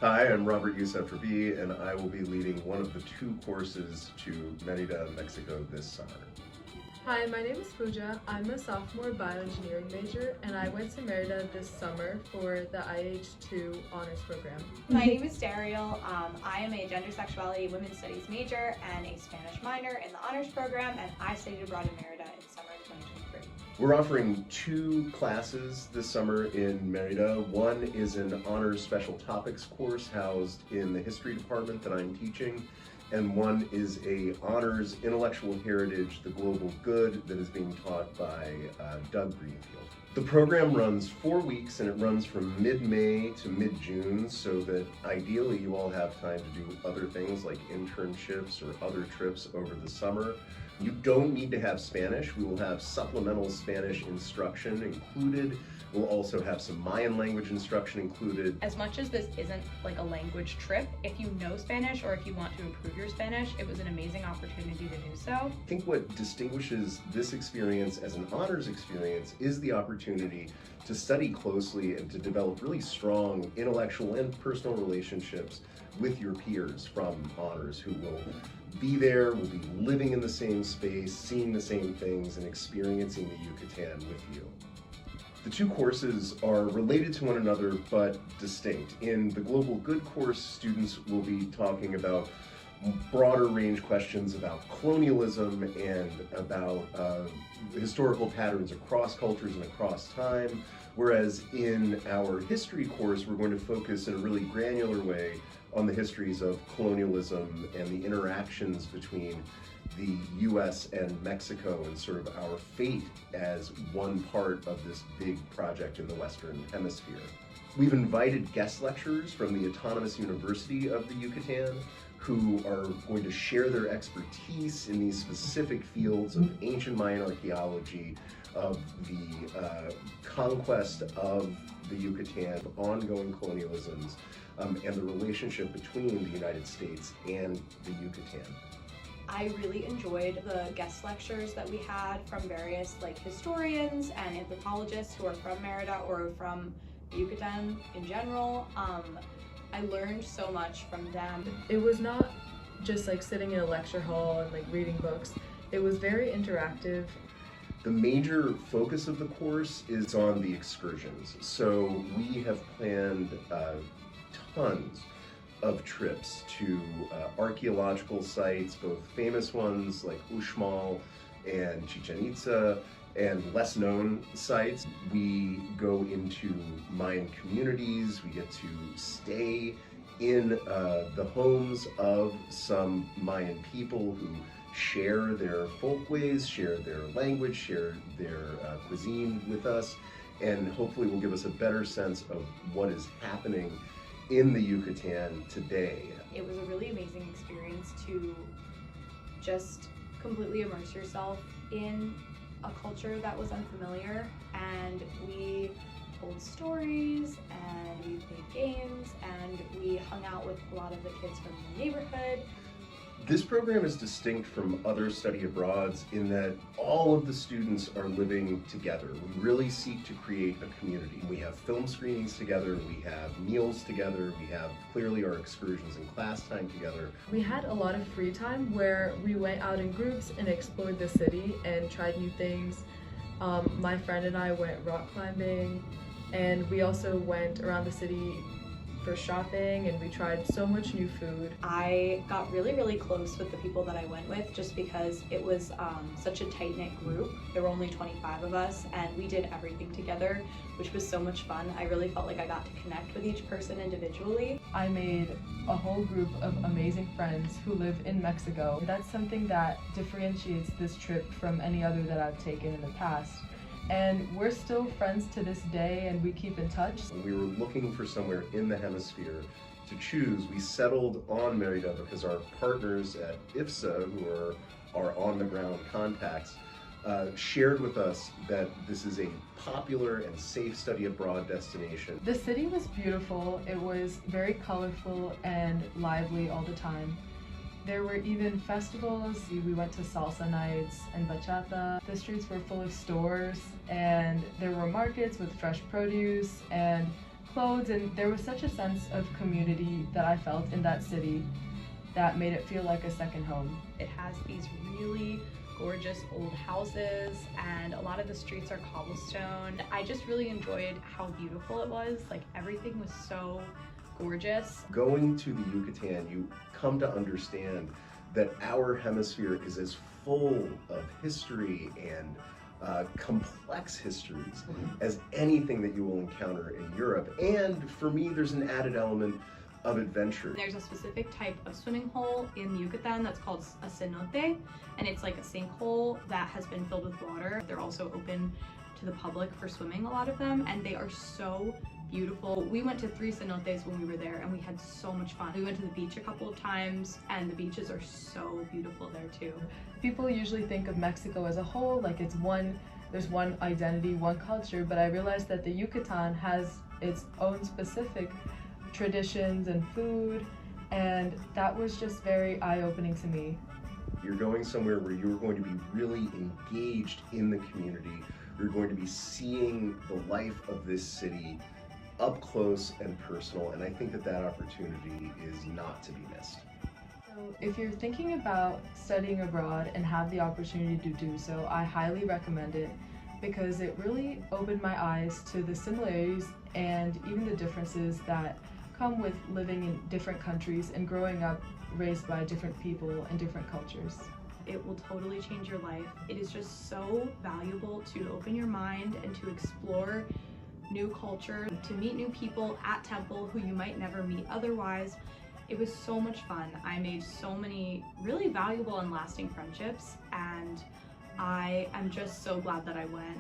Hi, I'm Robert Youssef Rabi, and I will be leading one of the two courses to Mérida, Mexico this summer. Hi, my name is Pooja. I'm a sophomore bioengineering major, and I went to Mérida this summer for the IH2 honors program. My name is Daryl. I am a gender, sexuality, and women's studies major and a Spanish minor in the honors program, and I studied abroad in Mérida in summer 2023. We're offering two classes this summer in Mérida. One is an honors special topics course housed in the history department that I'm teaching, and one is a honors intellectual heritage, the global good, that is being taught by Doug Greenfield. The program runs 4 weeks, and it runs from mid-May to mid-June, so that ideally you all have time to do other things like internships or other trips over the summer. You don't need to have Spanish. We will have supplemental Spanish instruction included. We'll also have some Mayan language instruction included. As much as this isn't like a language trip, if you know Spanish or if you want to improve your Spanish, it was an amazing opportunity to do so. I think what distinguishes this experience as an honors experience is the opportunity to study closely and to develop really strong intellectual and personal relationships with your peers from honors who will be there, will be living in the same space, seeing the same things, and experiencing the Yucatan with you. The two courses are related to one another but distinct. In the Global Good course, students will be talking about broader range questions about colonialism and about historical patterns across cultures and across time, whereas in our history course, we're going to focus in a really granular way on the histories of colonialism and the interactions between the US and Mexico and sort of our fate as one part of this big project in the Western Hemisphere. We've invited guest lecturers from the Autonomous University of the Yucatan who are going to share their expertise in these specific fields of ancient Mayan archaeology, of the conquest of the Yucatan, ongoing colonialisms, and the relationship between the United States and the Yucatan. I really enjoyed the guest lectures that we had from various historians and anthropologists who are from Mérida or from the Yucatan in general. I learned so much from them. It was not just sitting in a lecture hall and reading books. It was very interactive. The major focus of the course is on the excursions. So we have planned tons of trips to archaeological sites, both famous ones like Uxmal and Chichen Itza, and less known sites. We go into Mayan communities, we get to stay in the homes of some Mayan people who share their folkways, share their language, share their cuisine with us, and hopefully will give us a better sense of what is happening in the Yucatan today. It was a really amazing experience to just completely immerse yourself in a culture that was unfamiliar, and we told stories and we played games and we hung out with a lot of the kids from the neighborhood. This program is distinct from other study abroads in that all of the students are living together. We really seek to create a community. We have film screenings together, we have meals together, we have clearly our excursions and class time together. We had a lot of free time where we went out in groups and explored the city and tried new things. My friend and I went rock climbing, and we also went around the city for shopping, and we tried so much new food. I got really close with the people that I went with just because it was such a tight-knit group. There were only 25 of us and we did everything together, which was so much fun. I really felt like I got to connect with each person individually. I made a whole group of amazing friends who live in Mexico. That's something that differentiates this trip from any other that I've taken in the past. And we're still friends to this day, and we keep in touch. When we were looking for somewhere in the hemisphere to choose, we settled on Mérida because our partners at IFSA, who are our on-the-ground contacts, shared with us that this is a popular and safe study abroad destination. The city was beautiful. It was very colorful and lively all the time. There were even festivals. We went to salsa nights and bachata. The streets were full of stores, and there were markets with fresh produce, and clothes, and there was such a sense of community that I felt in that city that made it feel like a second home. It has these really gorgeous old houses, and a lot of the streets are cobblestone. I just really enjoyed how beautiful it was. Like, everything was so gorgeous. Going to the Yucatan, you come to understand that our hemisphere is as full of history and complex histories as anything that you will encounter in Europe. And for me, there's an added element of adventure. There's a specific type of swimming hole in the Yucatan that's called a cenote, and it's like a sinkhole that has been filled with water. They're also open to the public for swimming, a lot of them, and they are so beautiful. We went to 3 cenotes when we were there, and we had so much fun. We went to the beach a couple of times, and the beaches are so beautiful there too. People usually think of Mexico as a whole, like there's one identity, one culture, but I realized that the Yucatan has its own specific traditions and food, and that was just very eye-opening to me. You're going somewhere where you're going to be really engaged in the community. You're going to be seeing the life of this city up close and personal, and I think that that opportunity is not to be missed. So if you're thinking about studying abroad and have the opportunity to do so, I highly recommend it, because it really opened my eyes to the similarities and even the differences that come with living in different countries and growing up raised by different people and different cultures. It will totally change your life. It is just so valuable to open your mind and to explore new culture, to meet new people at Temple who you might never meet otherwise. It was so much fun. I made so many really valuable and lasting friendships, and I am just so glad that I went.